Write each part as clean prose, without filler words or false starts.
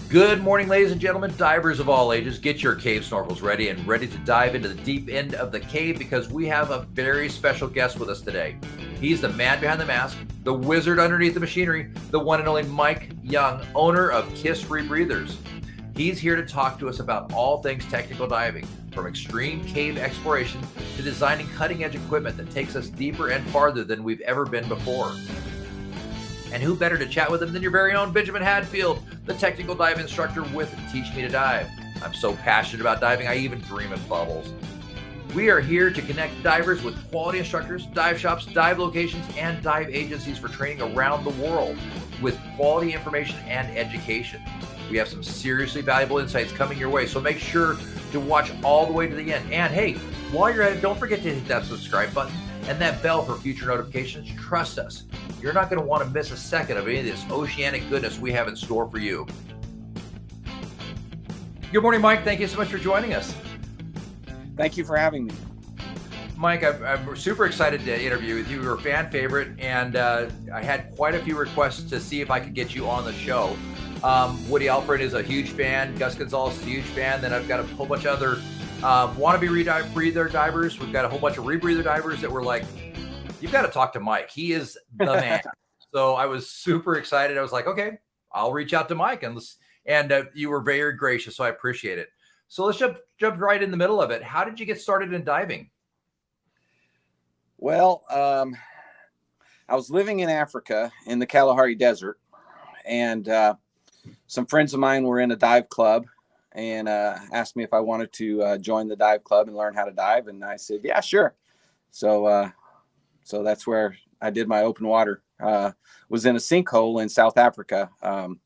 Good morning, ladies and gentlemen, divers of all ages. Get your cave snorkels ready and ready to dive into the deep end of the cave because we have a very special guest with us today. He's the man behind the mask, the wizard underneath the machinery, the one and only Mike Young, owner of KISS Rebreathers. He's here to talk to us about all things technical diving, from extreme cave exploration to designing cutting-edge equipment that takes us deeper and farther than we've ever been before. And who better to chat with him than your very own Benjamin Hadfield, the technical dive instructor with Teach Me to Dive. I'm so passionate about diving, I even dream in bubbles. We are here to connect divers with quality instructors, dive shops, dive locations, and dive agencies for training around the world with quality information and education. We have some seriously valuable insights coming your way, so make sure to watch all the way to the end. And hey, while you're at it, don't forget to hit that subscribe button and that bell for future notifications. Trust us, you're not going to want to miss a second of any of this oceanic goodness we have in store for you. Good morning, Mike. Thank you so much for joining us. Thank you for having me. Mike, I'm super excited to interview with you. You're a fan favorite, and I had quite a few requests to see if I could get you on the show. Woody Alpert is a huge fan. Gus Gonzalez is a huge fan. Then I've got a whole bunch of other wannabe rebreather divers. We've got a whole bunch of rebreather divers that were like, you've got to talk to Mike. He is the man. So I was super excited. I was like, okay, I'll reach out to Mike. And you were very gracious, so I appreciate it. So let's jump right in the middle of it. How did you get started in diving? Well, I was living in Africa in the Kalahari Desert, and some friends of mine were in a dive club and asked me if I wanted to join the dive club and learn how to dive. And I said, yeah, sure. So that's where I did my open water. Was in a sinkhole in South Africa, and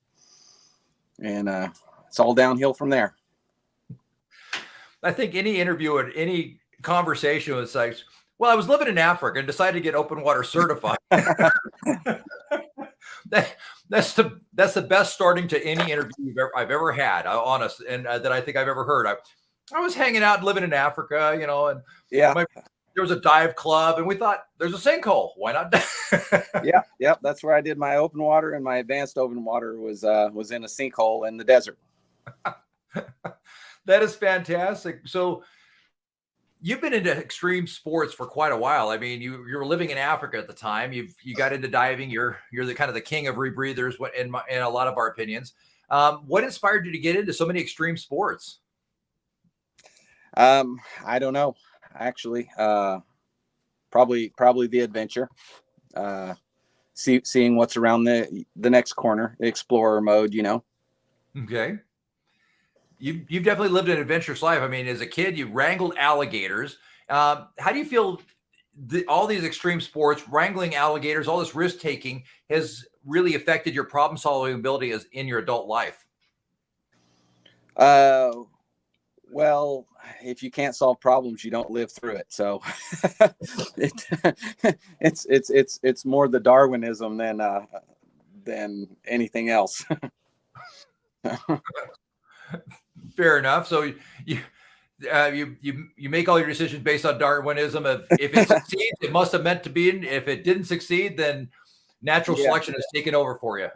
it's all downhill from there. I think any interview or any conversation was like, well, I was living in Africa and decided to get open water certified. That's the best starting to any interview I've ever had, honest, and that I think I've ever heard. I was hanging out and living in Africa, and yeah, there was a dive club, and we thought there's a sinkhole. Why not? Yeah. That's where I did my open water, and my advanced open water was in a sinkhole in the desert. That is fantastic. So you've been into extreme sports for quite a while. I mean, you were living in Africa at the time. You got into diving. You're the kind of the king of rebreathers in a lot of our opinions. What inspired you to get into so many extreme sports? I don't know, actually. Probably the adventure. Seeing what's around the next corner, the explorer mode, Okay. You've definitely lived an adventurous life. I mean, as a kid, you wrangled alligators. How do you feel all these extreme sports, wrangling alligators, all this risk taking has really affected your problem solving ability as in your adult life? Well, if you can't solve problems, you don't live through it. So it's more the Darwinism than anything else. Fair enough. So you make all your decisions based on Darwinism. If it succeeds, it must have meant to be. If it didn't succeed, then natural selection has taken over for you.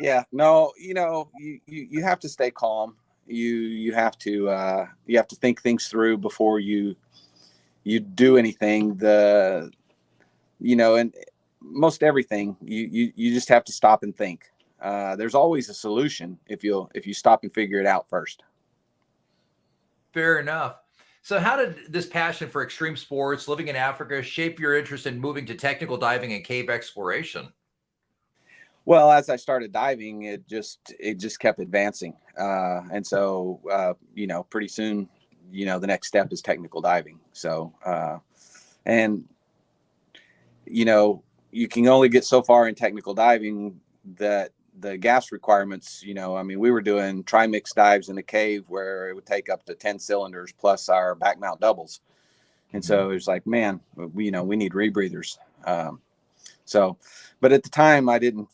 Yeah. No, you have to stay calm. You have to think things through before you do anything. And most everything you just have to stop and think. There's always a solution if you stop and figure it out first. Fair enough. So how did this passion for extreme sports, living in Africa, shape your interest in moving to technical diving and cave exploration? Well, as I started diving, it just kept advancing. And so, pretty soon, the next step is technical diving. So, you can only get so far in technical diving that the gas requirements, we were doing trimix dives in a cave where it would take up to 10 cylinders plus our back mount doubles. And so it was like, man, we need rebreathers. But at the time I didn't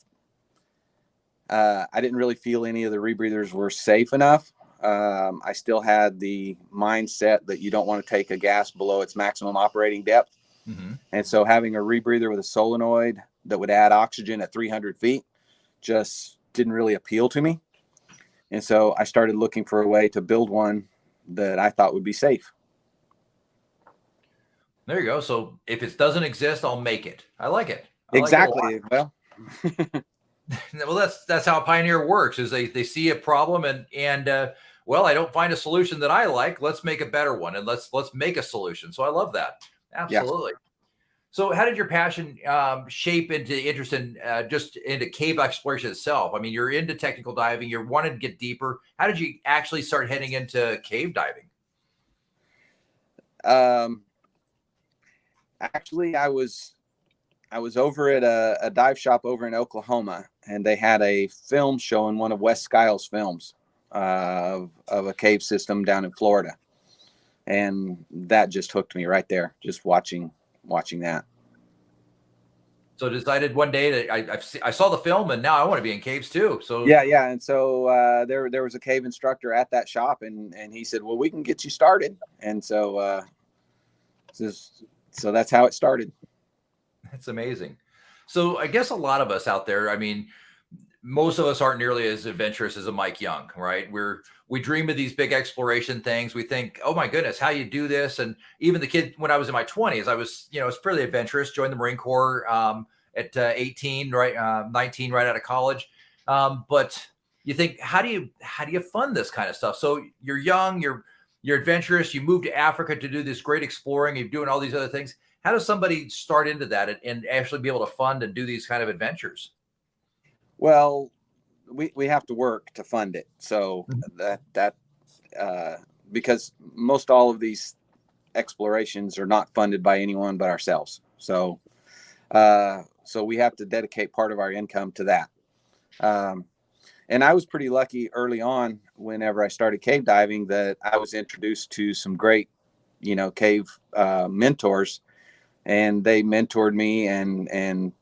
really feel any of the rebreathers were safe enough. I still had the mindset that you don't want to take a gas below its maximum operating depth. Mm-hmm. And so having a rebreather with a solenoid that would add oxygen at 300 feet just didn't really appeal to me. And so I started looking for a way to build one that I thought would be safe. There you go. So if it doesn't exist, I'll make it. I like it. I like it a lot. Exactly. Well, Well, that's how a pioneer works. Is they see a problem and well, I don't find a solution that I like. Let's make a better one, and let's make a solution. So I love that. yeah. Absolutely. So how did your passion shape into interest in just into cave exploration itself? I mean, you're into technical diving. You're wanting to get deeper. How did you actually start heading into cave diving? Actually, I was over at a dive shop over in Oklahoma, and they had a film showing one of Wes Skiles' films of a cave system down in Florida, and that just hooked me right there. Just watching that. So decided one day that I saw the film and now I want to be in caves too. So Yeah. And so there was a cave instructor at that shop, and he said, "Well, we can get you started." And so so that's how it started. that's amazing. So I guess a lot of us out there, I mean, most of us aren't nearly as adventurous as a Mike Young, right? We dream of these big exploration things. We think, oh my goodness, how you do this? And even the kid when I was in my 20s, I was fairly adventurous. Joined the Marine Corps at 18, right, 19, right out of college. But you think, how do you fund this kind of stuff? So you're young, you're adventurous. You move to Africa to do this great exploring. You're doing all these other things. How does somebody start into that and actually be able to fund and do these kind of adventures? Well, we have to work to fund it. So that because most all of these explorations are not funded by anyone but ourselves. So so we have to dedicate part of our income to that. And I was pretty lucky early on whenever I started cave diving that I was introduced to some great, cave mentors, and they mentored me and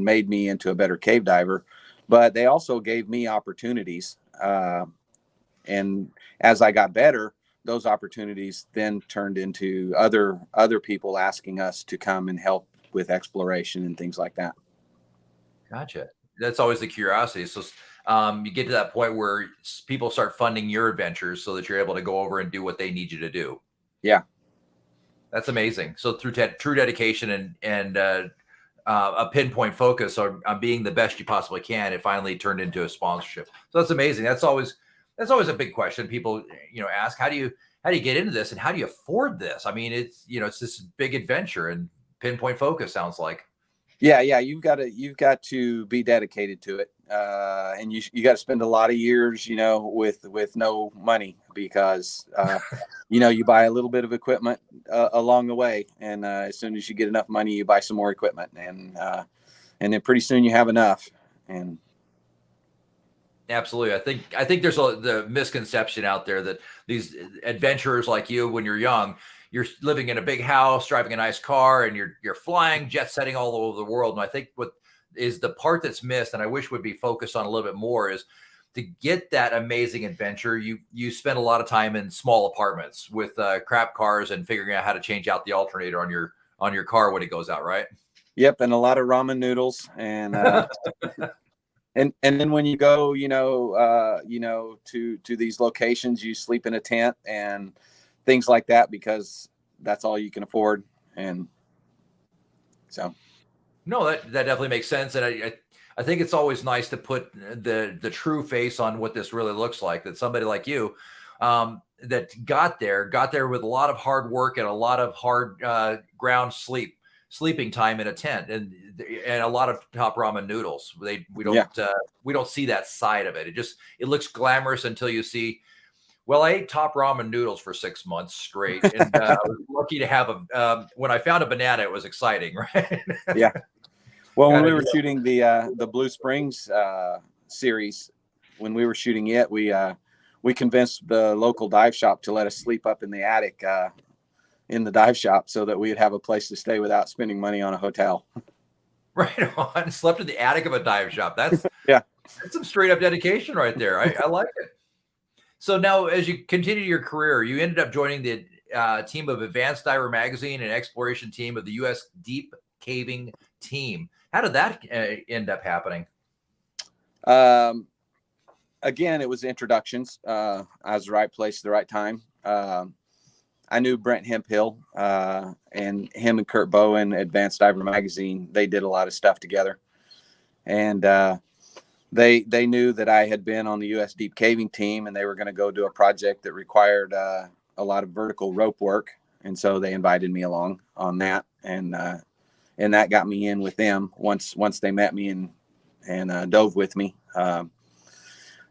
made me into a better cave diver. But they also gave me opportunities. And as I got better, those opportunities then turned into other people asking us to come and help with exploration and things like that. Gotcha. That's always the curiosity. So you get to that point where people start funding your adventures so that you're able to go over and do what they need you to do. Yeah. That's amazing. So through true dedication and a pinpoint focus on being the best you possibly can, it finally turned into a sponsorship. So that's amazing. That's always a big question people ask. How do you get into this and how do you afford this? I mean, it's this big adventure, and pinpoint focus sounds like. Yeah. You've got to be dedicated to it. And you got to spend a lot of years, with no money because, you buy a little bit of equipment along the way. And as soon as you get enough money, you buy some more equipment, and then pretty soon you have enough. And Absolutely. I think there's the misconception out there that these adventurers like you, when you're young, you're living in a big house, driving a nice car, and you're flying, jet setting all over the world. And I think what is the part that's missed, and I wish would be focused on a little bit more, is to get that amazing adventure. You spend a lot of time in small apartments with crap cars and figuring out how to change out the alternator on your car when it goes out, right? Yep, and a lot of ramen noodles, and and then when you go, to these locations, you sleep in a tent and things like that because that's all you can afford. And so, no, that definitely makes sense, and I think it's always nice to put the true face on what this really looks like. That somebody like you, that got there with a lot of hard work and a lot of hard ground sleeping time in a tent and a lot of top ramen noodles. We don't see that side of it. It looks glamorous until you see. Well, I ate top ramen noodles for 6 months straight, and I was lucky to have when I found a banana, it was exciting, right? Yeah. Well, when we were shooting the Blue Springs series, when we were shooting it, we convinced the local dive shop to let us sleep up in the attic in the dive shop so that we'd have a place to stay without spending money on a hotel. Right on. Slept in the attic of a dive shop. That's yeah. That's some straight up dedication right there. I like it. So now, as you continue your career, you ended up joining the team of Advanced Diver Magazine and exploration team of the U.S. Deep Caving Team. How did that end up happening? again, it was introductions. I was the right place at the right time. I knew Brent Hemphill, and him and Kurt Bowen, Advanced Diver Magazine. They did a lot of stuff together, and they knew that I had been on the U.S. deep caving team, and they were going to go do a project that required a lot of vertical rope work, and so they invited me along on that, and that got me in with them once they met me and dove with me.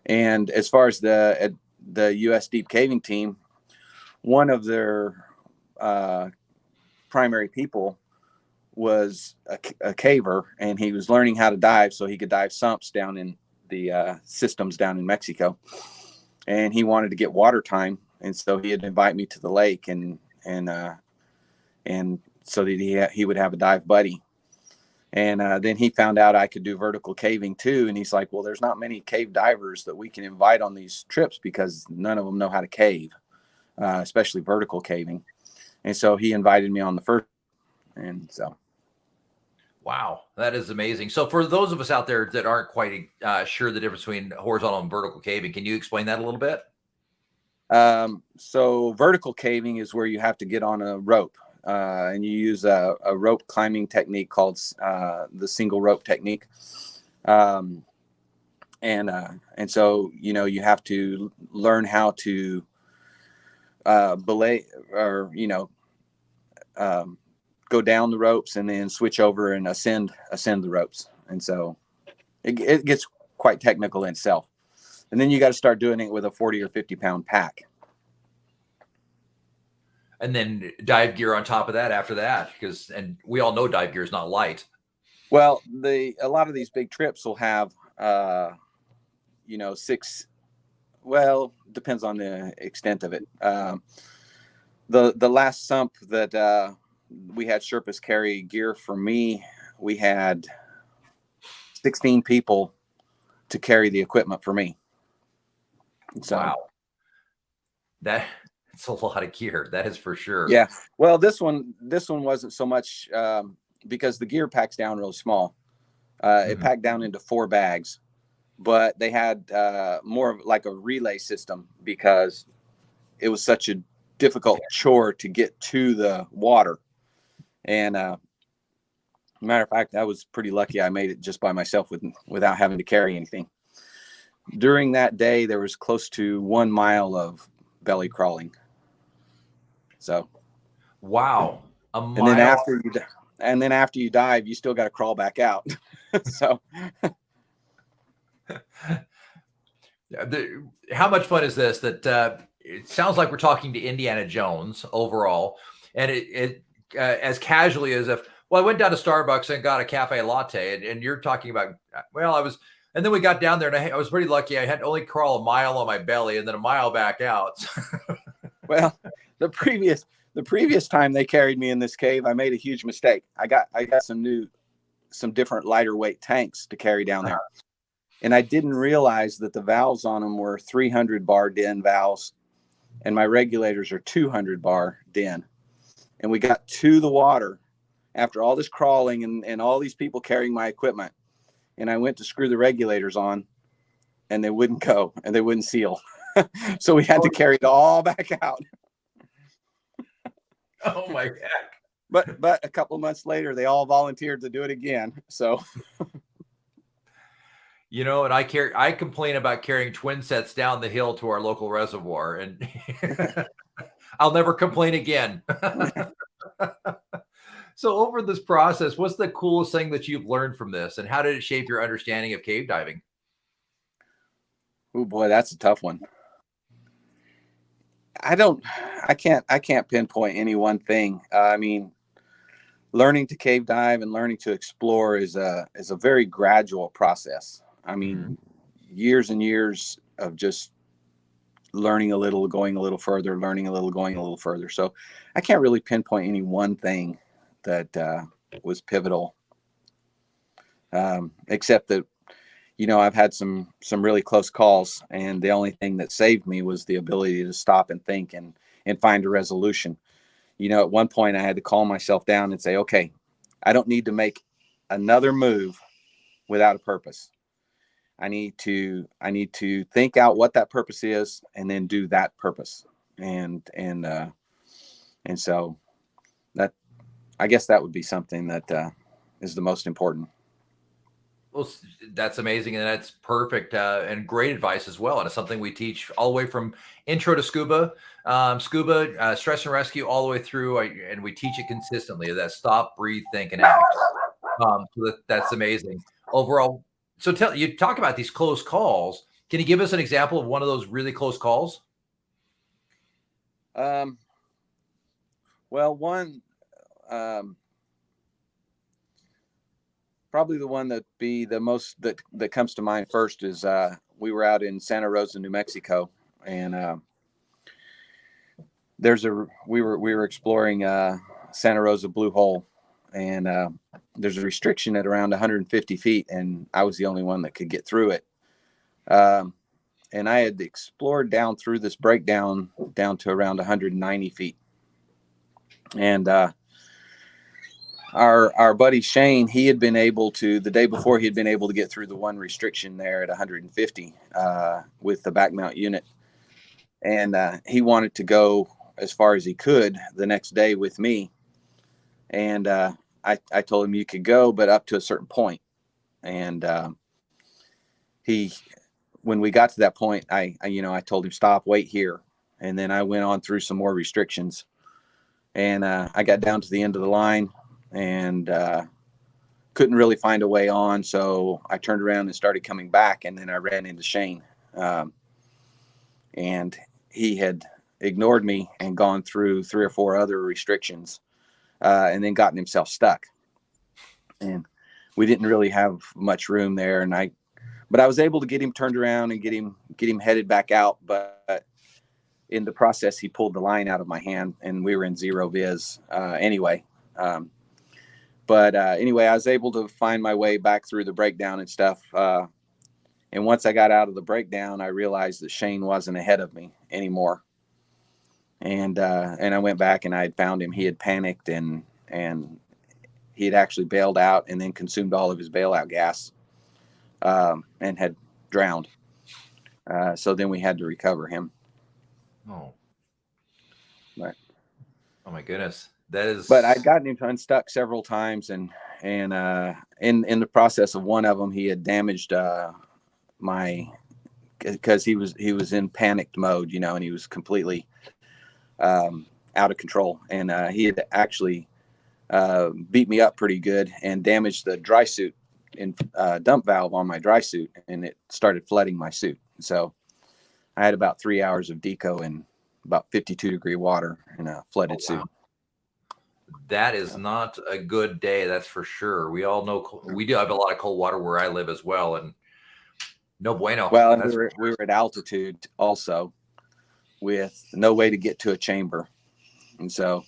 And as far as the U.S. deep caving team, one of their primary people was a caver, and he was learning how to dive so he could dive sumps down in the systems down in Mexico. And he wanted to get water time, and so he'd invite me to the lake, and so that he would have a dive buddy. And then he found out I could do vertical caving too, and he's like, well, there's not many cave divers that we can invite on these trips because none of them know how to cave. Especially vertical caving. And so he invited me on the first. And so. Wow, that is amazing. So for those of us out there that aren't quite sure the difference between horizontal and vertical caving, can you explain that a little bit? So vertical caving is where you have to get on a rope, and you use a rope climbing technique called the single rope technique. And so, you have to learn how to belay, or go down the ropes and then switch over and ascend the ropes. And so it gets quite technical in itself. And then you got to start doing it with a 40 or 50 pound pack. And then dive gear on top of that after that, and we all know dive gear is not light. Well, a lot of these big trips will have, 6, well, depends on the extent of it. The last sump that we had Sherpas carry gear for me, we had 16 people to carry the equipment for me. So, wow. That's a lot of gear. That is for sure. Yeah. Well, this one wasn't so much because the gear packs down real small. It packed down into 4 bags. But they had more of like a relay system because it was such a difficult chore to get to the water. And matter of fact, I was pretty lucky I made it just by myself without having to carry anything. During that day, there was close to 1 mile of belly crawling. So, wow, a mile. And then after you dive, you still got to crawl back out. So. How much fun is this? That it sounds like we're talking to Indiana Jones overall, and it as casually as if, well, I went down to Starbucks and got a cafe latte, and you're talking about, well, and then we got down there, and I was pretty lucky. I had to only crawl a mile on my belly and then a mile back out. Well, the previous time they carried me in this cave, I made a huge mistake. I got some different lighter weight tanks to carry down there. And I didn't realize that the valves on them were 300 bar DIN valves, and my regulators are 200 bar DIN. And we got to the water after all this crawling and all these people carrying my equipment. And I went to screw the regulators on, and they wouldn't go, and they wouldn't seal. So we had to carry it all back out. Oh my God. But a couple of months later, they all volunteered to do it again. So. And I complain about carrying twin sets down the hill to our local reservoir, and I'll never complain again. So over this process, what's the coolest thing that you've learned from this, and how did it shape your understanding of cave diving? Oh boy, that's a tough one. I can't pinpoint any one thing. I mean, learning to cave dive and learning to explore is a very gradual process. I mean, years and years of just learning a little, going a little further, learning a little, going a little further. So I can't really pinpoint any one thing that was pivotal, except that, I've had some really close calls, and the only thing that saved me was the ability to stop and think and find a resolution. At one point I had to calm myself down and say, okay, I don't need to make another move without a purpose. I need to think out what that purpose is and then do that purpose. And so that, I guess that would be something that is the most important. Well, that's amazing, and that's perfect and great advice as well. And it's something we teach all the way from intro to scuba, stress and rescue, all the way through. And we teach it consistently. That stop, breathe, think, and act. So that's amazing overall. So you talk about these close calls. Can you give us an example of one of those really close calls? Well, one, probably the one that be the most that comes to mind first is we were out in Santa Rosa, New Mexico, and we were exploring Santa Rosa Blue Hole, and there's a restriction at around 150 feet, and I was the only one that could get through it. And I had explored down through this breakdown down to around 190 feet. And our buddy Shane, he had been able to, the day before, he had been able to get through the one restriction there at 150 with the back mount unit. And he wanted to go as far as he could the next day with me. And I told him you could go, but up to a certain point. And when we got to that point, I told him, stop, wait here. And then I went on through some more restrictions, and I got down to the end of the line and couldn't really find a way on. So I turned around and started coming back, and then I ran into Shane, and he had ignored me and gone through 3 or 4 other restrictions, and then gotten himself stuck. And we didn't really have much room there. But I was able to get him turned around and get him headed back out. But in the process, he pulled the line out of my hand, and we were in zero viz anyway. Anyway, I was able to find my way back through the breakdown and stuff. And once I got out of the breakdown, I realized that Shane wasn't ahead of me anymore. And I went back and I had found him. He had panicked and he had actually bailed out and then consumed all of his bailout gas. And had drowned. So then we had to recover him. Oh. Right. Oh my goodness. That is. But I'd gotten him unstuck several times, and in the process of one of them, he had damaged because he was in panicked mode, and he was completely out of control, and he had actually beat me up pretty good and damaged the dry suit in dump valve on my dry suit, and it started flooding my suit. So I had about 3 hours of deco in about 52-degree water in a flooded suit. That is not a good day, that's for sure. We all know we do have a lot of cold water where I live as well, and no bueno. Well, and we were at altitude also, with no way to get to a chamber, and so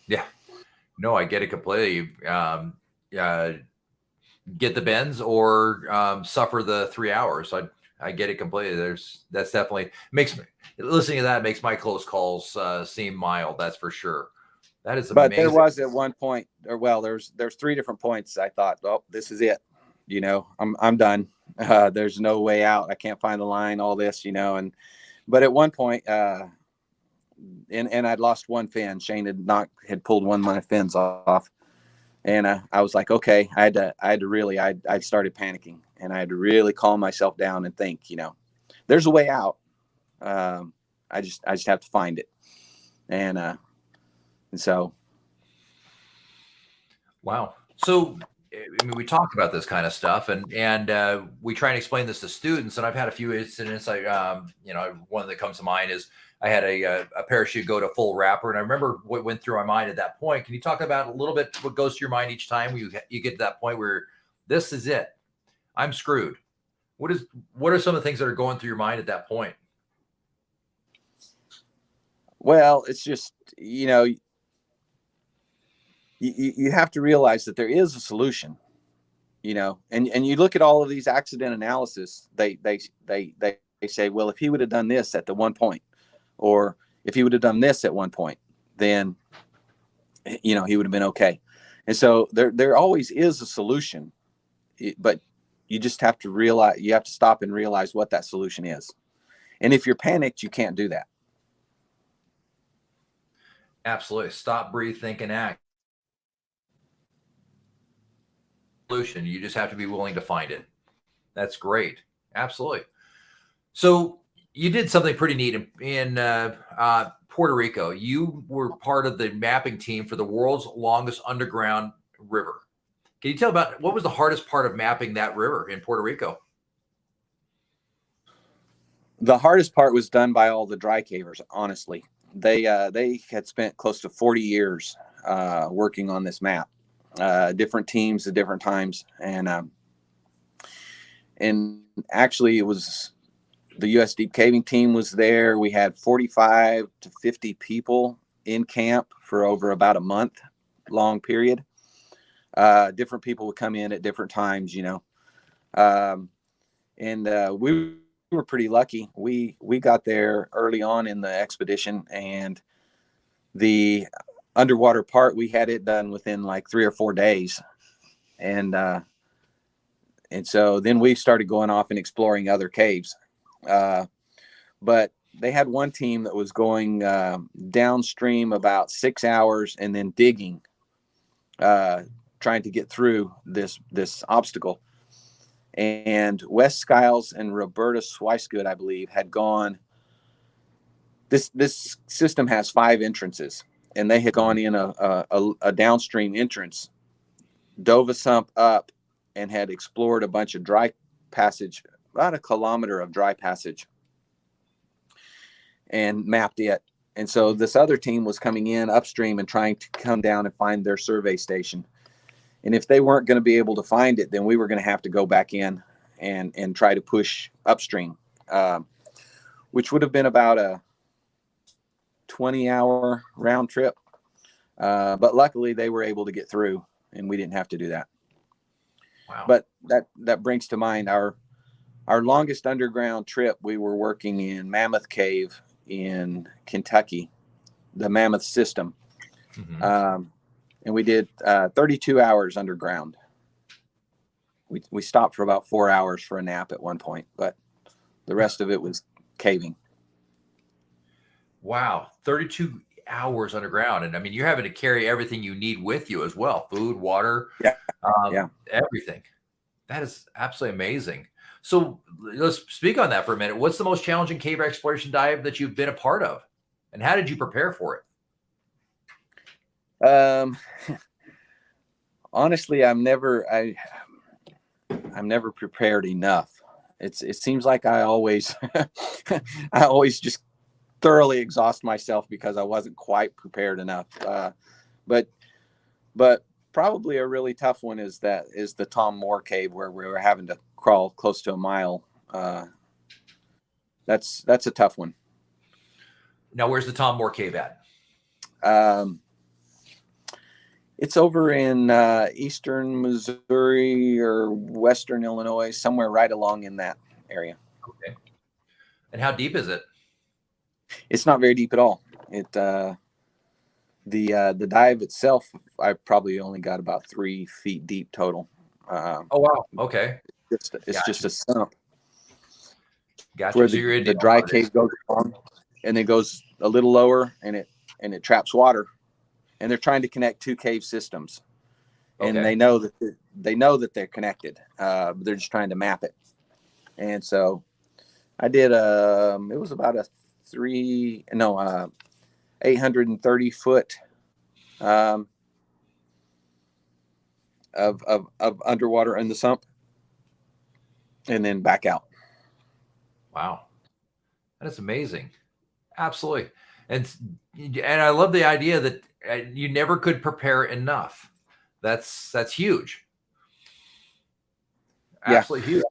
yeah, no, I get it completely. Get the bends or suffer the 3 hours. I get it completely. That's definitely makes me, listening to that makes my close calls seem mild. That's for sure. That is amazing. But there was at one point, there's 3 different points. I thought, oh, this is it. I'm done. There's no way out. I can't find the line. All this, but at one point, and I'd lost one fin. Shane had pulled one of my fins off. And I was like, okay, I started panicking, and I had to really calm myself down and think, there's a way out. I just have to find it. And so. Wow. So, I mean, we talk about this kind of stuff, and we try and explain this to students. And I've had a few incidents. One that comes to mind is I had a parachute go to full wrapper, and I remember what went through my mind at that point. Can you talk about a little bit what goes through your mind each time you get to that point where this is it, I'm screwed? What are some of the things that are going through your mind at that point? Well, it's just, you have to realize that there is a solution, and you look at all of these accident analysis, they say, well, if he would have done this at the one point, or if he would have done this at one point, then, he would have been okay. And so there always is a solution, but you just have to realize, you have to stop and realize what that solution is. And if you're panicked, you can't do that. Absolutely. Stop, breathe, think, and act. Solution. You just have to be willing to find it. That's great. Absolutely. So you did something pretty neat in Puerto Rico. You were part of the mapping team for the world's longest underground river. Can you tell about what was the hardest part of mapping that river in Puerto Rico? The hardest part was done by all the dry cavers. Honestly, they had spent close to 40 years working on this map, different teams at different times, and actually it was the U.S. Deep Caving team was there. We had 45 to 50 people in camp for over about a month long period. Different people would come in at different times, you know. We were pretty lucky. We got there early on in the expedition, and the underwater part, we had it done within like 3 or 4 days. And so then we started going off and exploring other caves. But they had one team that was going downstream about 6 hours and then digging, trying to get through this obstacle. And Wes Skiles and Roberta Swicegood, I believe, had gone. This system has 5 entrances, and they had gone in a downstream entrance, dove a sump up, and had explored a bunch of dry passage, about a kilometer of dry passage, and mapped it. And so this other team was coming in upstream and trying to come down and find their survey station. And if they weren't going to be able to find it, then we were going to have to go back in and try to push upstream, which would have been about a 20-hour round trip. But luckily they were able to get through, and we didn't have to do that. Wow. But that brings to mind our longest underground trip. We were working in Mammoth Cave in Kentucky, the Mammoth system. Mm-hmm. And we did 32 hours underground. We stopped for about 4 hours for a nap at one point, but the rest of it was caving. Wow. 32 hours underground. And I mean, you're having to carry everything you need with you as well. Food, water, everything. That is absolutely amazing. So let's speak on that for a minute. What's the most challenging cave exploration dive that you've been a part of? And how did you prepare for it? Honestly, I'm never prepared enough. It seems like I always just thoroughly exhaust myself because I wasn't quite prepared enough. But probably a really tough one is the Tom Moore cave, where we were having to crawl close to a mile. That's a tough one. Now, where's the Tom Moore cave at? It's over in eastern Missouri or western Illinois, somewhere right along in that area. Okay. And how deep is it? It's not very deep at all. The dive itself, I probably only got about 3 feet deep total. Oh wow! Okay. It's just a sump. Gotcha. Where so the dry cave goes along, and it goes a little lower, and it traps water. And they're trying to connect 2 cave systems, and they know that they're connected. They're just trying to map it. And so I did it was about 830 foot of underwater in the sump, and then back out. Wow, that is amazing. Absolutely. And I love the idea that you never could prepare enough. That's huge. Absolutely huge.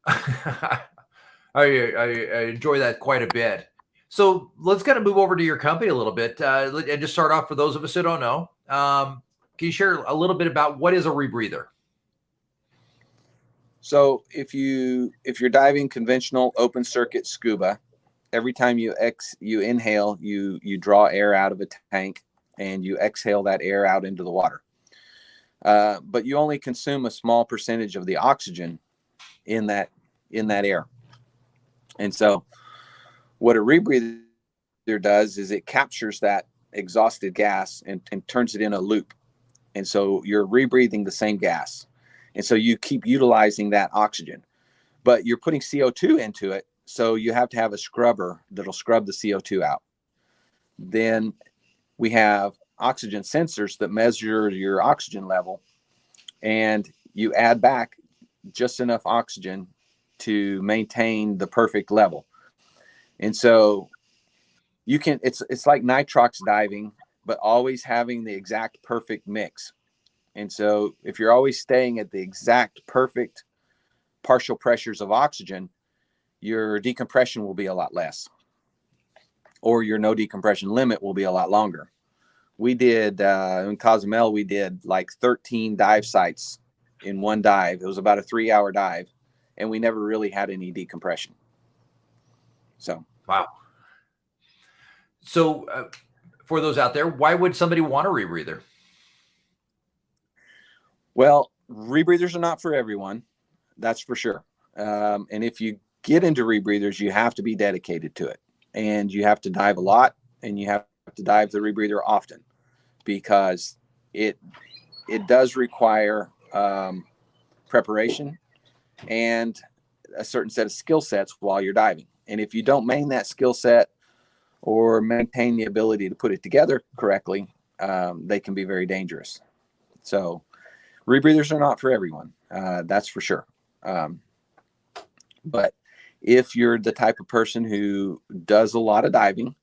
I enjoy that quite a bit. So let's kind of move over to your company a little bit and just start off for those of us who don't know. Can you share a little bit about what is a rebreather? So if you're diving conventional open circuit scuba, every time you inhale, you draw air out of a tank, and you exhale that air out into the water. but you only consume a small percentage of the oxygen in that air. And so what a rebreather does is it captures that exhausted gas and turns it in a loop. And so you're rebreathing the same gas. And so you keep utilizing that oxygen, but you're putting CO2 into it. So you have to have a scrubber that'll scrub the CO2 out. Then we have oxygen sensors that measure your oxygen level, and you add back just enough oxygen to maintain the perfect level. And so you can, it's like nitrox diving, but always having the exact perfect mix. And so if you're always staying at the exact perfect partial pressures of oxygen, your decompression will be a lot less, or your no decompression limit will be a lot longer. We did, in Cozumel, we did like 13 dive sites in one dive. It was about a 3-hour dive, and we never really had any decompression. So, wow. So for those out there, why would somebody want a rebreather? Well, rebreathers are not for everyone. That's for sure. And if you get into rebreathers, you have to be dedicated to it, and you have to dive a lot, and you have to dive the rebreather often, because it does require preparation and a certain set of skill sets while you're diving. And if you don't maintain that skill set or maintain the ability to put it together correctly, they can be very dangerous. So rebreathers are not for everyone. That's for sure. But if you're the type of person who does a lot of diving,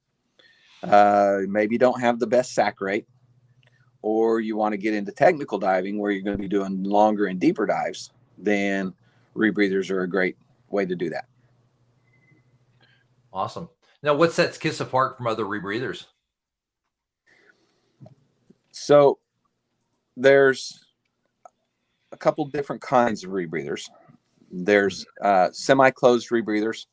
maybe don't have the best sac rate, or you want to get into technical diving where you're going to be doing longer and deeper dives, then rebreathers are a great way to do that. Awesome. Now, what sets KISS apart from other rebreathers? So there's a couple different kinds of rebreathers. There's semi-closed rebreathers.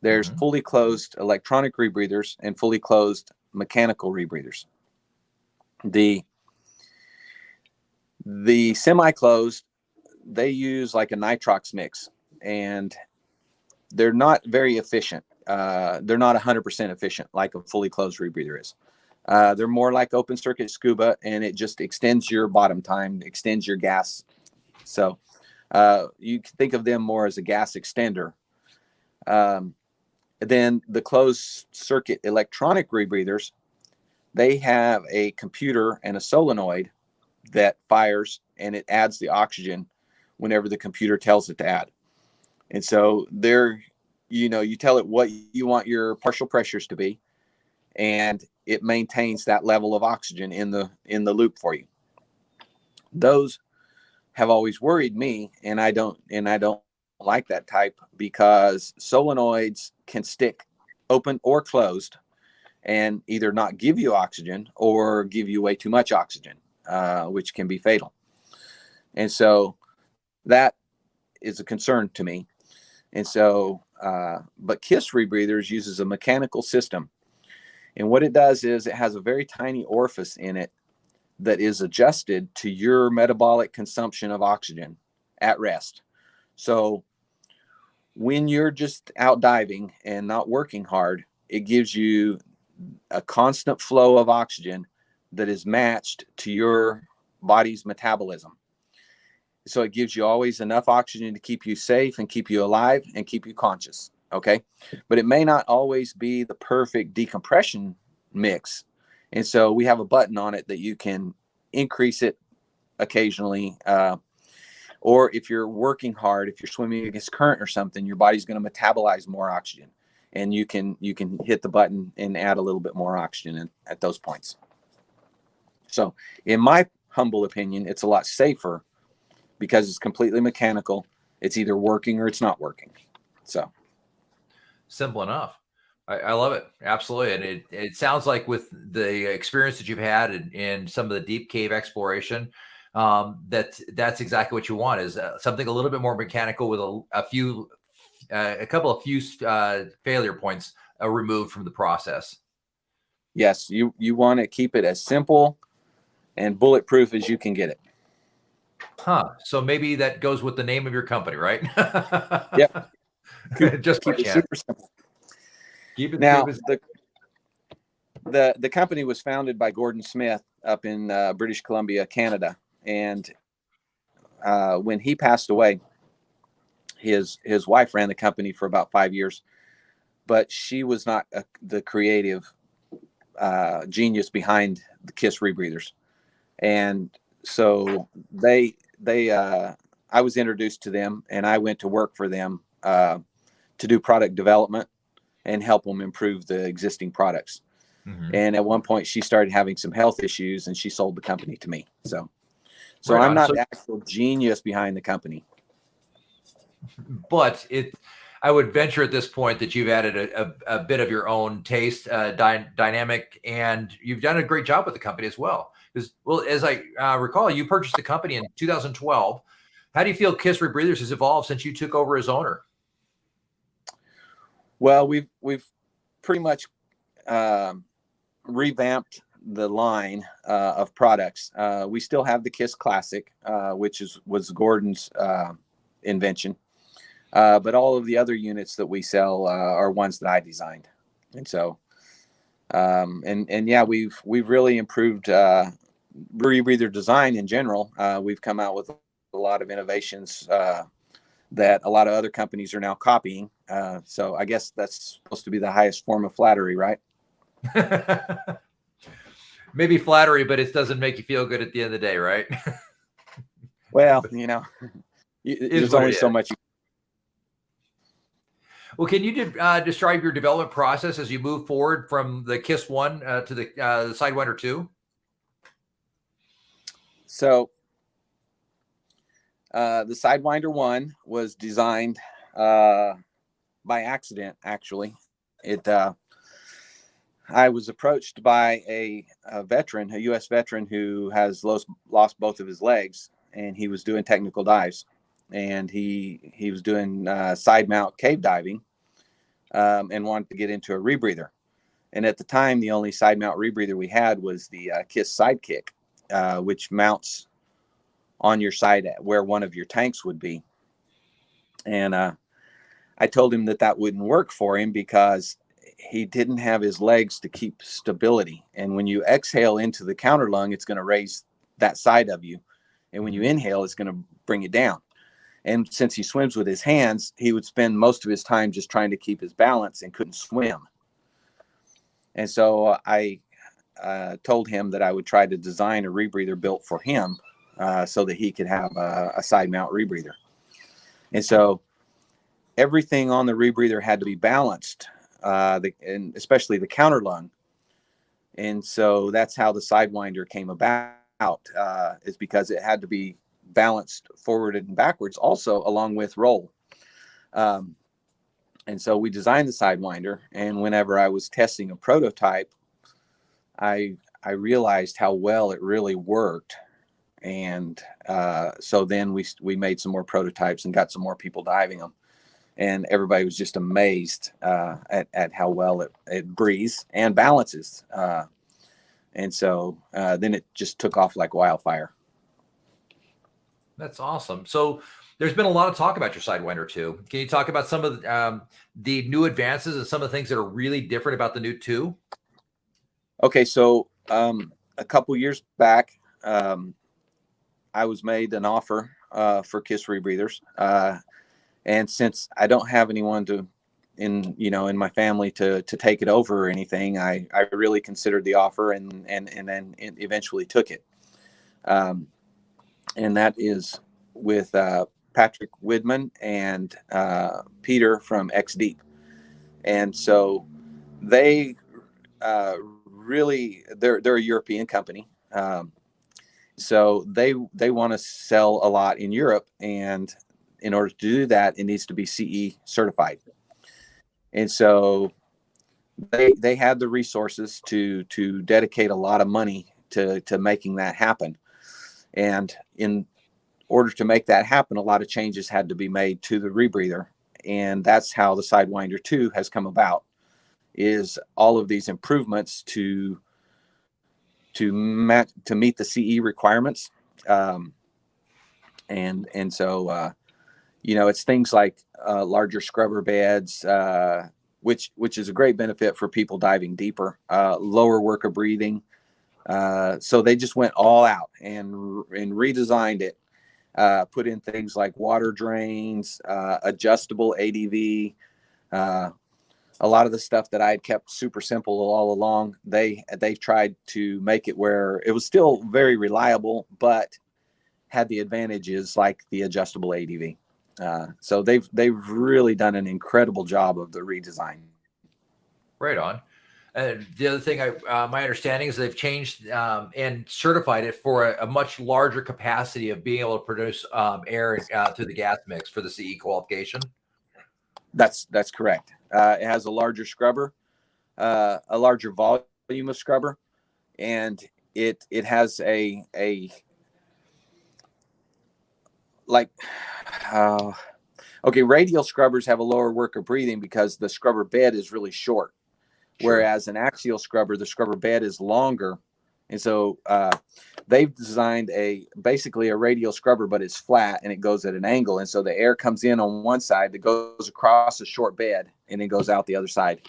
There's fully closed electronic rebreathers and fully closed mechanical rebreathers. The semi-closed, they use like a nitrox mix, and they're not very efficient. They're not 100% efficient like a fully closed rebreather is. They're more like open circuit SCUBA, and it just extends your bottom time, extends your gas. So you can think of them more as a gas extender. Then the closed circuit electronic rebreathers, they have a computer and a solenoid that fires, and it adds the oxygen whenever the computer tells it to add. And so they're, you tell it what you want your partial pressures to be, and it maintains that level of oxygen in the loop for you. Those have always worried me, and I don't like that type, because solenoids can stick open or closed and either not give you oxygen or give you way too much oxygen, which can be fatal. And so that is a concern to me. And so, but KISS rebreathers uses a mechanical system. And what it does is it has a very tiny orifice in it that is adjusted to your metabolic consumption of oxygen at rest. So when you're just out diving and not working hard, it gives you a constant flow of oxygen that is matched to your body's metabolism. So it gives you always enough oxygen to keep you safe and keep you alive and keep you conscious. Okay. But it may not always be the perfect decompression mix. And so we have a button on it that you can increase it occasionally. Or if you're working hard, if you're swimming against current or something, your body's going to metabolize more oxygen, and you can hit the button and add a little bit more oxygen in at those points. So in my humble opinion, it's a lot safer because it's completely mechanical. It's either working or it's not working. So simple enough. I love it. Absolutely. And it sounds like with the experience that you've had in some of the deep cave exploration, that's exactly what you want, is something a little bit more mechanical with a couple of few failure points removed from the process. Yes, you want to keep it as simple and bulletproof as you can get it. Huh. So maybe that goes with the name of your company, right? Yep. Just by Keep it chance. super simple. Keep it Now, super. the company was founded by Gordon Smith up in British Columbia, Canada, and when he passed away, his wife ran the company for about 5 years, but she was not the creative genius behind the KISS rebreathers. And so I was introduced to them, and I went to work for them to do product development and help them improve the existing products. Mm-hmm. And at one point she started having some health issues, and she sold the company to me. So Right I'm on. not So, the actual genius behind the company. but I would venture at this point that you've added a bit of your own taste, dynamic, and you've done a great job with the company as well. Because, well, as I recall, you purchased the company in 2012. How do you feel KISS Rebreathers has evolved since you took over as owner? Well, we've pretty much revamped the line of products. We still have the KISS Classic, which was Gordon's invention, but all of the other units that we sell are ones that I designed. And so, and yeah, we've really improved rebreather design in general. We've come out with a lot of innovations that a lot of other companies are now copying. So I guess that's supposed to be the highest form of flattery, right? Maybe flattery, but it doesn't make you feel good at the end of the day, right? Well, Is there's what only it so is. much. Well, can you describe your development process as you move forward from the KISS 1 to the Sidewinder 2? So the Sidewinder 1 was designed by accident, actually. I was approached by a veteran, a U.S. veteran who has lost both of his legs, and he was doing technical dives. And he was doing side mount cave diving and wanted to get into a rebreather. And at the time, the only side mount rebreather we had was the KISS Sidekick, which mounts on your side where one of your tanks would be. And I told him that wouldn't work for him because he didn't have his legs to keep stability. And when you exhale into the counter lung, it's going to raise that side of you. And when you inhale, it's going to bring it down. And since he swims with his hands, he would spend most of his time just trying to keep his balance and couldn't swim. And so I told him that I would try to design a rebreather built for him so that he could have a side mount rebreather. And so everything on the rebreather had to be balanced, and especially the counter lung. And so that's how the Sidewinder came about, is because it had to be balanced forward and backwards also, along with roll. And so we designed the Sidewinder, and whenever I was testing a prototype, I realized how well it really worked. And so then we made some more prototypes and got some more people diving them. And everybody was just amazed at how well it breathes and balances. And so then it just took off like wildfire. That's awesome. So there's been a lot of talk about your Sidewinder 2. Can you talk about some of the new advances and some of the things that are really different about the new 2? Okay, so a couple years back, I was made an offer for KISS Rebreathers. And since I don't have anyone in my family to take it over or anything, I really considered the offer and then eventually took it. And that is with Patrick Widman and Peter from X Deep. And so they really, they're a European company. So they want to sell a lot in Europe, and in order to do that, it needs to be CE certified. And so they had the resources to dedicate a lot of money to making that happen. And in order to make that happen, a lot of changes had to be made to the rebreather. And that's how the Sidewinder 2 has come about, is all of these improvements to meet the CE requirements. And so it's things like larger scrubber beds, which is a great benefit for people diving deeper, lower work of breathing. So they just went all out and redesigned it, put in things like water drains, adjustable ADV, a lot of the stuff that I had kept super simple all along. They tried to make it where it was still very reliable, but had the advantages like the adjustable ADV. So they've really done an incredible job of the redesign. Right on. And the other thing, my understanding is they've changed and certified it for a much larger capacity of being able to produce air through the gas mix for the CE qualification. That's correct. It has a larger scrubber, a larger volume of scrubber, and it has a radial scrubbers have a lower work of breathing because the scrubber bed is really short. Sure. Whereas an axial scrubber, the scrubber bed is longer. And so they've designed basically a radial scrubber, but it's flat and it goes at an angle. And so the air comes in on one side, that goes across a short bed, and then goes out the other side.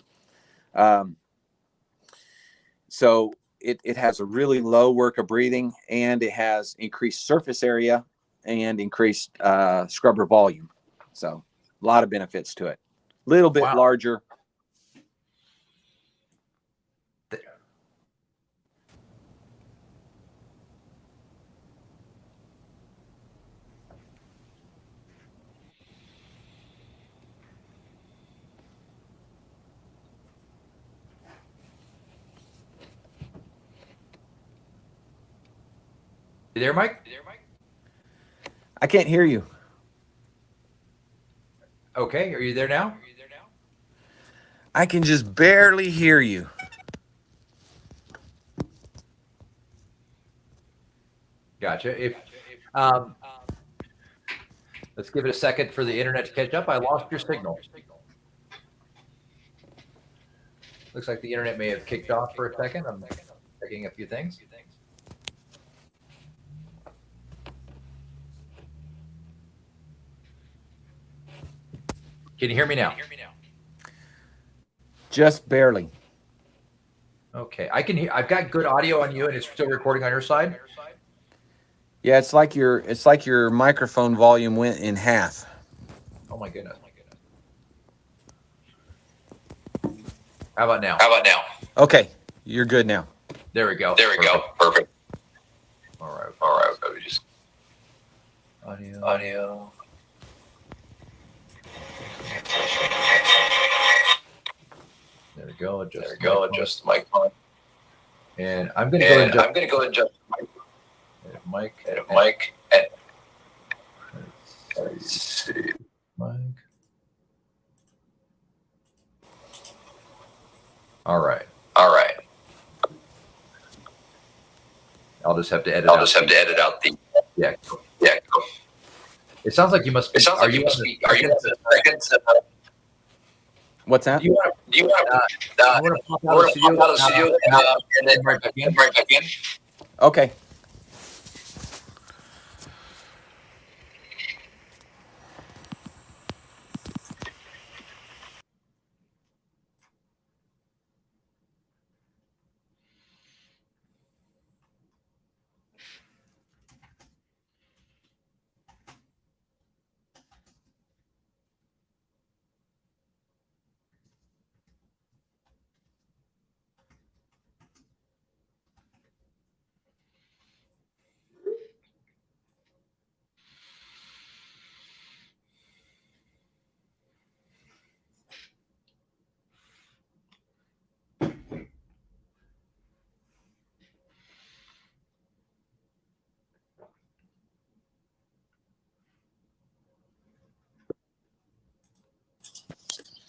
So it has a really low work of breathing, and it has increased surface area and increased scrubber volume. So a lot of benefits to it. A little bit larger. You there, Mike? I can't hear you. Okay, are you there now? I can just barely hear you. Gotcha. If let's give it a second for the internet to catch up. I lost your signal. Looks like the internet may have kicked off for a second. I'm checking a few things. Can you hear me now? Just barely. Okay, I can hear. I've got good audio on you, and it's still recording on your side. Yeah, it's like your microphone volume went in half. Oh my goodness. How about now? Okay, you're good now. There we go. Perfect. All right. Let me just Audio. There we go. Adjust the mic. And I'm going to go adjust mic. Let's see. Mic. All right. I'll just have to edit out the. Yeah. Cool. It sounds like you must be. Are you in the second? What's that? Do you want to pop out of the studio and then right back in? Okay.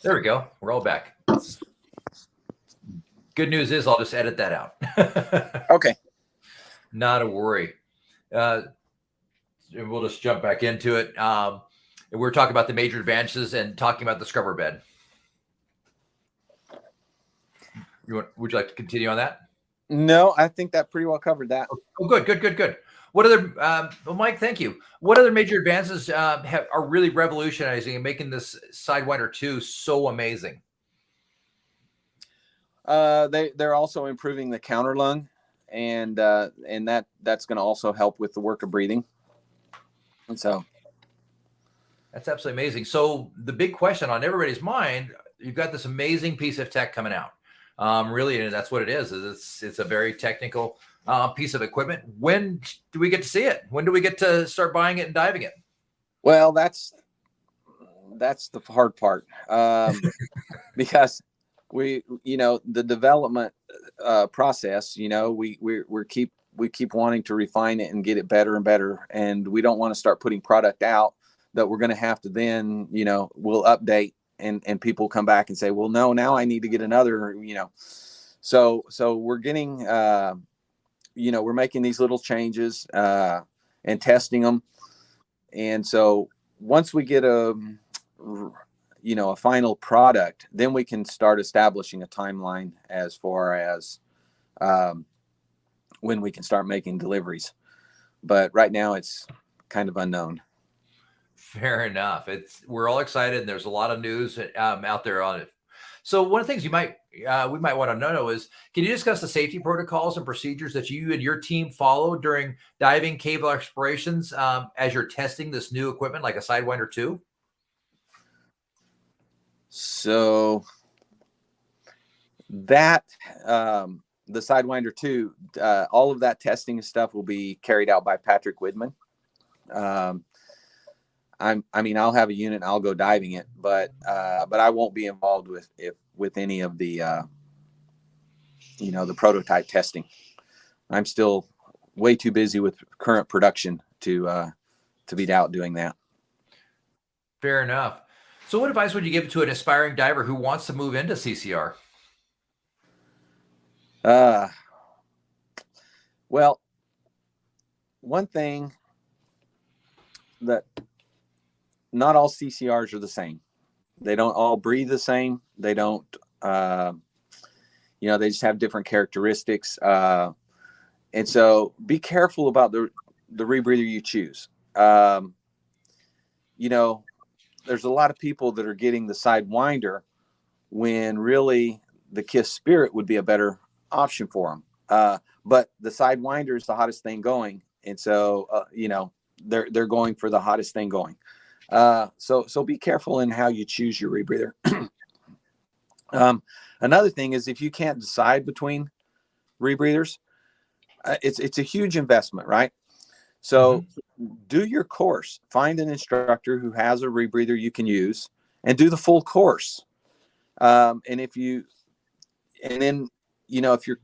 There we go. We're all back. Good news is I'll just edit that out. Okay. Not a worry. We'll just jump back into it. We're talking about the major advances and talking about the scrubber bed. Would you like to continue on that? No, I think that pretty well covered that. Oh, good, good, good, good. What other, well, Mike, thank you. What other major advances are really revolutionizing and making this Sidewinder 2 so amazing? They're also improving the counter lung, and that's going to also help with the work of breathing. And so That's absolutely amazing. So the big question on everybody's mind, you've got this amazing piece of tech coming out. Really, and that's what it is. It's a very technical piece of equipment. When do we get to see it? When do we get to start buying it and diving it? well, that's the hard part, because the development process, we keep wanting to refine it and get it better and better, and we don't want to start putting product out that we're going to have to then we'll update, and people come back and say, well, no, now I need to get another, so we're getting we're making these little changes and testing them, and so once we get a final product, then we can start establishing a timeline as far as when we can start making deliveries. But right now it's kind of unknown. Fair enough. We're all excited, and there's a lot of news out there on it. So one of the things we might want to know is, can you discuss the safety protocols and procedures that you and your team follow during diving cave explorations as you're testing this new equipment like a Sidewinder 2? So that the Sidewinder 2, all of that testing stuff will be carried out by Patrick Widman. I'll have a unit and I'll go diving it, but I won't be involved with any of the the prototype testing. I'm still way too busy with current production to be out doing that. Fair enough. So what advice would you give to an aspiring diver who wants to move into CCR? Well, one thing that not all CCRs are the same. They don't all breathe the same. They don't, they just have different characteristics. And so be careful about the rebreather you choose. There's a lot of people that are getting the Sidewinder when really the KISS Spirit would be a better option for them. But the Sidewinder is the hottest thing going. And so, they're going for the hottest thing going. So be careful in how you choose your rebreather. Another thing is, if you can't decide between rebreathers, it's a huge investment, right? So do your course, find an instructor who has a rebreather you can use, and do the full course. And if you're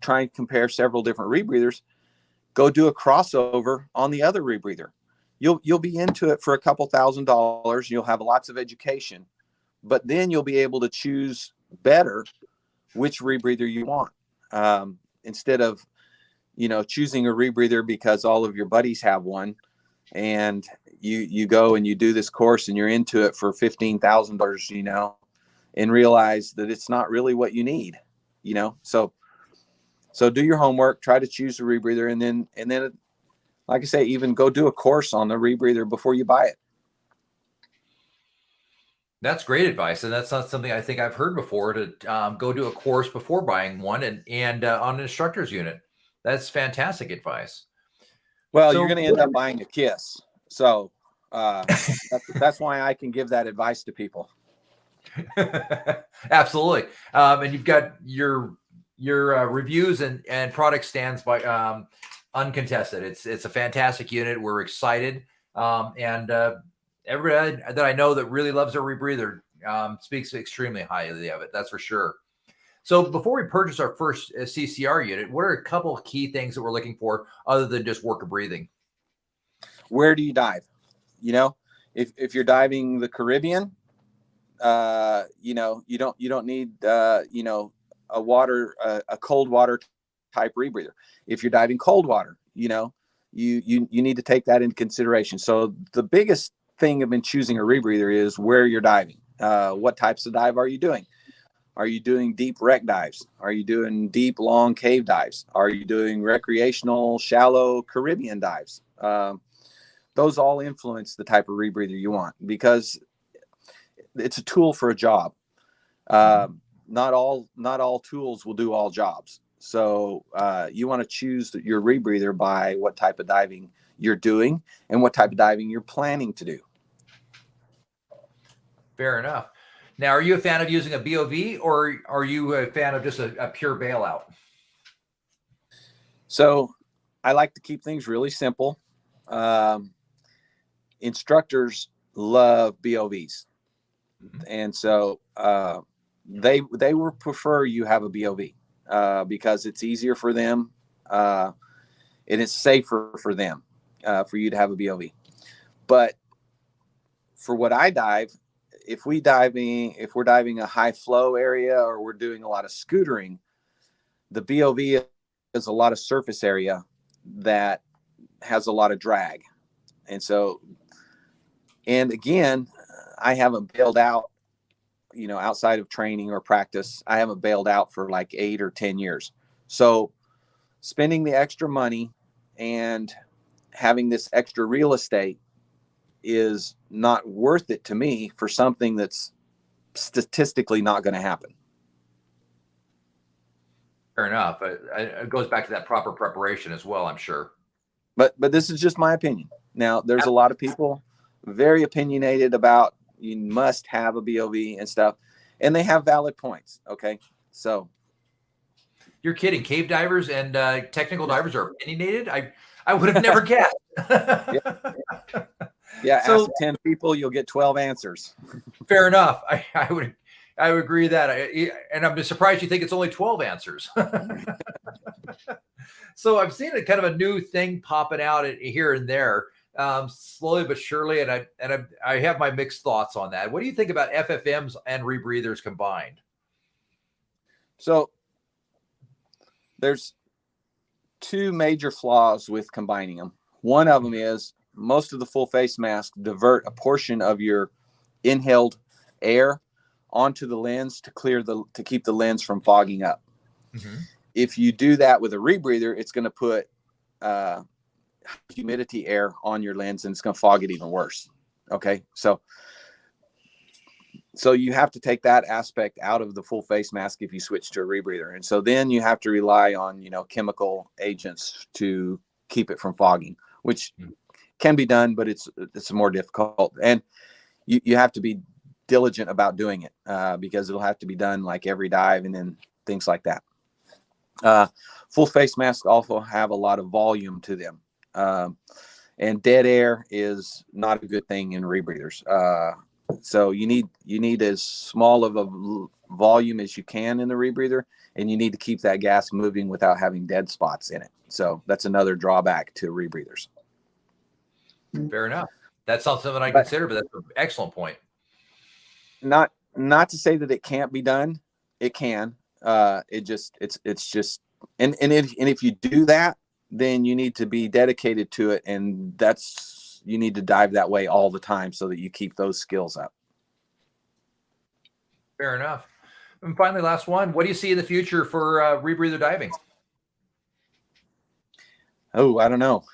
trying to compare several different rebreathers, go do a crossover on the other rebreather. You'll be into it for a couple $1,000s. You'll have lots of education, but then you'll be able to choose better which rebreather you want, instead of choosing a rebreather because all of your buddies have one, and you go and you do this course and you're into it for $15,000, and realize that it's not really what you need, So do your homework, try to choose a rebreather, and then like I say, even go do a course on the rebreather before you buy it. That's great advice, and that's not something I think I've heard before, to go do a course before buying one, and on an instructor's unit. That's fantastic advice. Well, you're going to end up buying a KISS, so that's why I can give that advice to people. Absolutely, and you've got your reviews and product stands by uncontested. It's a fantastic unit. We're excited, and everybody that I know that really loves a rebreather speaks extremely highly of it. That's for sure. So before we purchase our first CCR unit, what are a couple of key things that we're looking for other than just work of breathing? Where do you dive? If you're diving the Caribbean, you don't need a cold water type rebreather. If you're diving cold water, you need to take that into consideration. So the biggest thing of choosing a rebreather is where you're diving. What types of dive are you doing? Are you doing deep wreck dives? Are you doing deep, long cave dives? Are you doing recreational, shallow Caribbean dives? Those all influence the type of rebreather you want, because it's a tool for a job. Not all tools will do all jobs. So you want to choose your rebreather by what type of diving you're doing and what type of diving you're planning to do. Fair enough. Now, are you a fan of using a BOV, or are you a fan of just a pure bailout? So I like to keep things really simple. Instructors love BOVs. And so they would prefer you have a BOV because it's easier for them and it's safer for them for you to have a BOV. But for what I dive, if we're diving a high flow area or we're doing a lot of scootering, the BOV is a lot of surface area that has a lot of drag. And so, and again, I haven't bailed out, outside of training or practice. I haven't bailed out for like 8 or 10 years. So spending the extra money and having this extra real estate is not worth it to me for something that's statistically not going to happen. Fair enough. It goes back to that proper preparation as well, I'm sure. But this is just my opinion. Now, there's a lot of people very opinionated about you must have a BOV and stuff, and they have valid points. Okay, so you're kidding. Cave divers and technical divers are opinionated. I would have never guessed. Yeah. So, ask 10 people, you'll get 12 answers. Fair enough. I would agree with that. And I'm surprised you think it's only 12 answers. So I've seen a kind of a new thing popping out here and there, slowly but surely. And I have my mixed thoughts on that. What do you think about FFMs and rebreathers combined? So there's 2 major flaws with combining them. One of them is most of the full face masks divert a portion of your inhaled air onto the lens to keep the lens from fogging up. Mm-hmm. If you do that with a rebreather, it's going to put humidity air on your lens and it's going to fog it even worse. Okay. So you have to take that aspect out of the full face mask if you switch to a rebreather. And so then you have to rely on, chemical agents to keep it from fogging, which can be done, but it's more difficult. And you have to be diligent about doing it because it'll have to be done like every dive and then things like that. Full face masks also have a lot of volume to them. And dead air is not a good thing in rebreathers. So you need as small of a volume as you can in the rebreather, and you need to keep that gas moving without having dead spots in it. So that's another drawback to rebreathers. Fair enough. That's not something I consider, but that's an excellent point. Not to say that it can't be done. It can. It's just if you do that, then you need to be dedicated to it, and you need to dive that way all the time so that you keep those skills up. Fair enough. And finally, last one. What do you see in the future for rebreather diving? Oh, I don't know.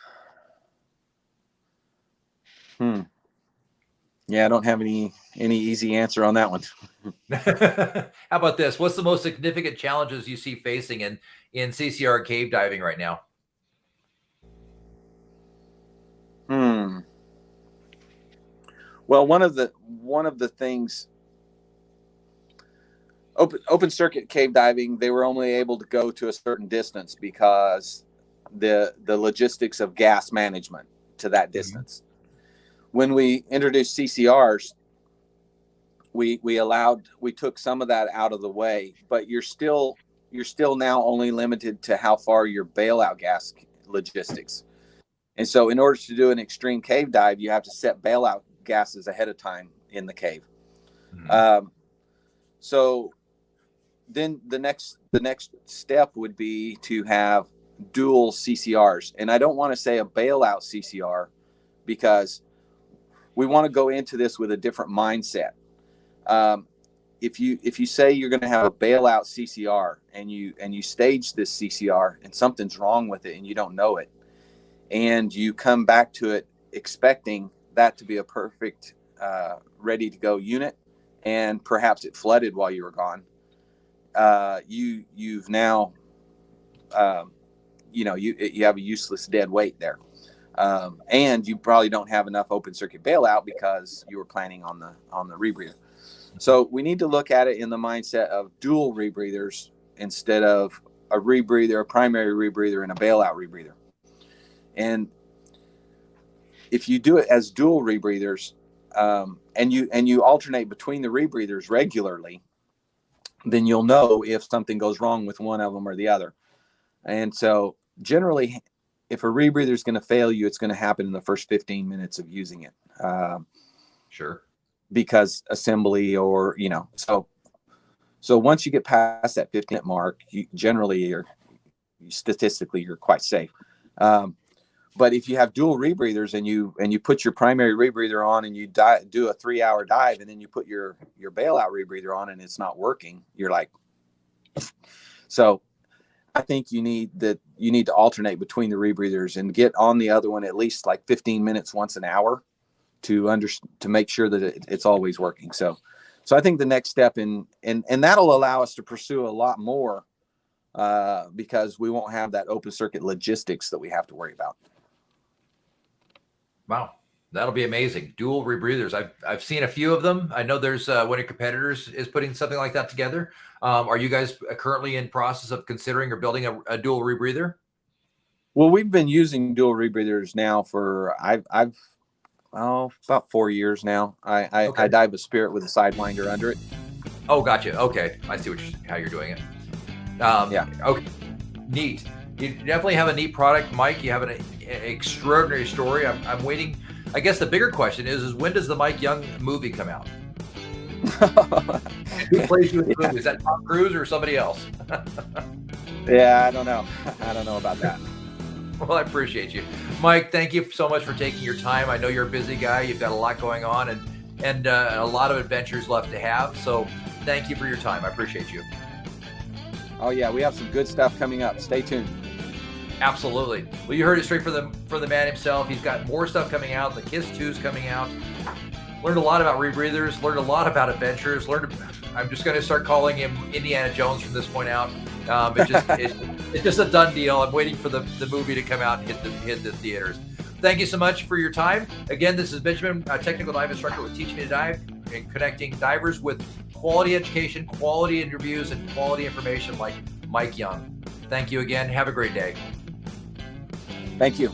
Yeah, I don't have any easy answer on that one. How about this? What's the most significant challenges you see facing in CCR cave diving right now? Well, one of the things, open circuit cave diving, they were only able to go to a certain distance because the logistics of gas management to that distance. Mm-hmm. When we introduced CCRs, we took some of that out of the way, but you're still now only limited to how far your bailout gas logistics. And so in order to do an extreme cave dive, you have to set bailout gases ahead of time in the cave. Mm-hmm. So then the next step would be to have dual CCRs. And I don't want to say a bailout CCR because we want to go into this with a different mindset. if you say you're going to have a bailout CCR and you stage this CCR and something's wrong with it and you don't know it, and you come back to it expecting that to be a perfect ready to go unit, and perhaps it flooded while you were gone, you've now you have a useless dead weight there, and you probably don't have enough open circuit bailout because you were planning on the rebreather. So we need to look at it in the mindset of dual rebreathers instead of a rebreather, a primary rebreather, and a bailout rebreather. And if you do it as dual rebreathers, and you alternate between the rebreathers regularly, then you'll know if something goes wrong with one of them or the other. And so generally, if a rebreather is going to fail you, it's going to happen in the first 15 minutes of using it. Sure. Because assembly or, so once you get past that 15-minute mark, statistically, you're quite safe. But if you have dual rebreathers and you put your primary rebreather on and you do a 3-hour dive, and then you put your bailout rebreather on and it's not working, you're like, so I think you need to alternate between the rebreathers and get on the other one at least like 15 minutes once an hour to make sure that it's always working. So I think the next step and that'll allow us to pursue a lot more, because we won't have that open circuit logistics that we have to worry about. Wow, that'll be amazing. Dual rebreathers. I've seen a few of them. I know there's one of your competitors is putting something like that together. Are you guys currently in process of considering or building a dual rebreather? Well, we've been using dual rebreathers now for about 4 years now. I dive a Spirit with a Sidewinder under it. Oh, gotcha. Okay, I see how you're doing it. Yeah. Okay. Neat. You definitely have a neat product, Mike. You have an extraordinary story. I'm waiting. I guess the bigger question is when does the Mike Young movie come out? Who plays you in the movie? Is that Tom Cruise or somebody else? Yeah, I don't know. I don't know about that. Well, I appreciate you, Mike. Thank you so much for taking your time. I know you're a busy guy. You've got a lot going on and a lot of adventures left to have. So thank you for your time. I appreciate you. Oh yeah, we have some good stuff coming up. Stay tuned. Absolutely. Well, you heard it straight from the man himself. He's got more stuff coming out. The KISS 2 is coming out. Learned a lot about rebreathers. Learned a lot about adventures. I'm just going to start calling him Indiana Jones from this point out. It's just a done deal. I'm waiting for the movie to come out and hit the theaters. Thank you so much for your time. Again, this is Benjamin, a technical dive instructor with Teach Me to Dive, and connecting divers with quality education, quality interviews, and quality information like Mike Young. Thank you again. Have a great day. Thank you.